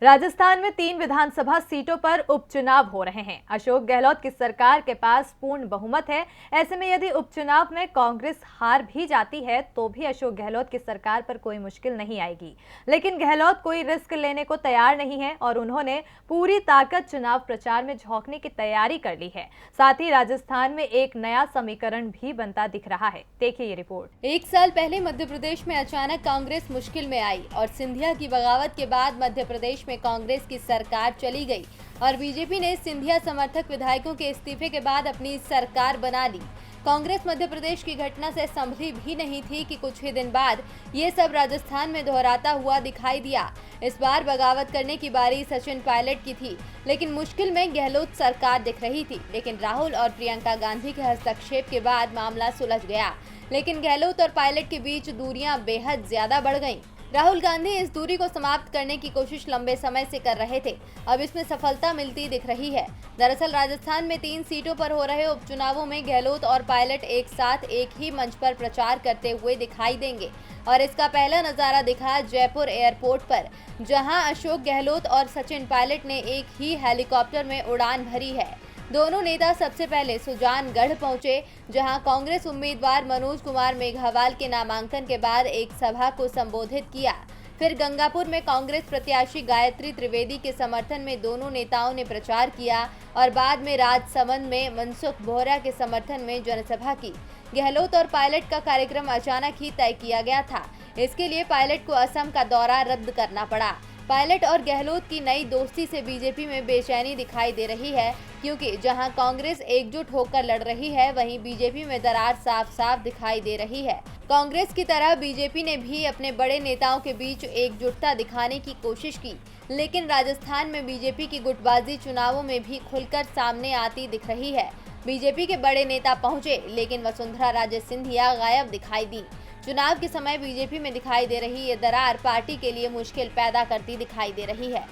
राजस्थान में 3 विधानसभा सीटों पर उपचुनाव हो रहे हैं। अशोक गहलोत की सरकार के पास पूर्ण बहुमत है। ऐसे में यदि उपचुनाव में कांग्रेस हार भी जाती है तो भी अशोक गहलोत की सरकार पर कोई मुश्किल नहीं आएगी। लेकिन गहलोत कोई रिस्क लेने को तैयार नहीं है और उन्होंने पूरी ताकत चुनाव प्रचार में झोंकने की तैयारी कर ली है। साथ ही राजस्थान में एक नया समीकरण भी बनता दिख रहा है। देखिए ये रिपोर्ट। 1 साल पहले मध्य प्रदेश में अचानक कांग्रेस मुश्किल में आई और सिंधिया की बगावत के बाद मध्य प्रदेश में कांग्रेस की सरकार चली गई और बीजेपी ने सिंधिया समर्थक विधायकों के इस्तीफे के बाद अपनी सरकार बना ली। कांग्रेस मध्य प्रदेश की घटना से संभली भी नहीं थी कि कुछ ही दिन बाद ये सब राजस्थान में दोहराता हुआ दिखाई दिया। इस बार बगावत करने की बारी सचिन पायलट की थी, लेकिन मुश्किल में गहलोत सरकार दिख रही थी। लेकिन राहुल और प्रियंका गांधी के हस्तक्षेप के बाद मामला सुलझ गया। लेकिन गहलोत और पायलट के बीच दूरियां बेहद ज्यादा बढ़ गईं। राहुल गांधी इस दूरी को समाप्त करने की कोशिश लंबे समय से कर रहे थे। अब इसमें सफलता मिलती दिख रही है। दरअसल राजस्थान में 3 सीटों पर हो रहे उपचुनावों में गहलोत और पायलट एक साथ एक ही मंच पर प्रचार करते हुए दिखाई देंगे और इसका पहला नजारा दिखा जयपुर एयरपोर्ट पर, जहां अशोक गहलोत और सचिन पायलट ने एक ही हेलीकॉप्टर में उड़ान भरी है। दोनों नेता सबसे पहले सुजानगढ़ पहुंचे, जहां कांग्रेस उम्मीदवार मनोज कुमार मेघवाल के नामांकन के बाद एक सभा को संबोधित किया। फिर गंगापुर में कांग्रेस प्रत्याशी गायत्री त्रिवेदी के समर्थन में दोनों नेताओं ने प्रचार किया और बाद में राजसमंद में मनसुख बोहरा के समर्थन में जनसभा की। गहलोत और पायलट का कार्यक्रम अचानक ही तय किया गया था। इसके लिए पायलट को असम का दौरा रद्द करना पड़ा। पायलट और गहलोत की नई दोस्ती से बीजेपी में बेचैनी दिखाई दे रही है, क्योंकि जहां कांग्रेस एकजुट होकर लड़ रही है, वहीं बीजेपी में दरार साफ साफ दिखाई दे रही है। कांग्रेस की तरह बीजेपी ने भी अपने बड़े नेताओं के बीच एकजुटता दिखाने की कोशिश की, लेकिन राजस्थान में बीजेपी की गुटबाजी चुनावों में भी खुलकर सामने आती दिख रही है। बीजेपी के बड़े नेता पहुंचे, लेकिन वसुंधरा राजे सिंधिया गायब दिखाई दी। चुनाव के समय बीजेपी में दिखाई दे रही ये दरार पार्टी के लिए मुश्किल पैदा करती दिखाई दे रही है।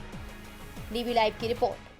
डीवी लाइव की रिपोर्ट।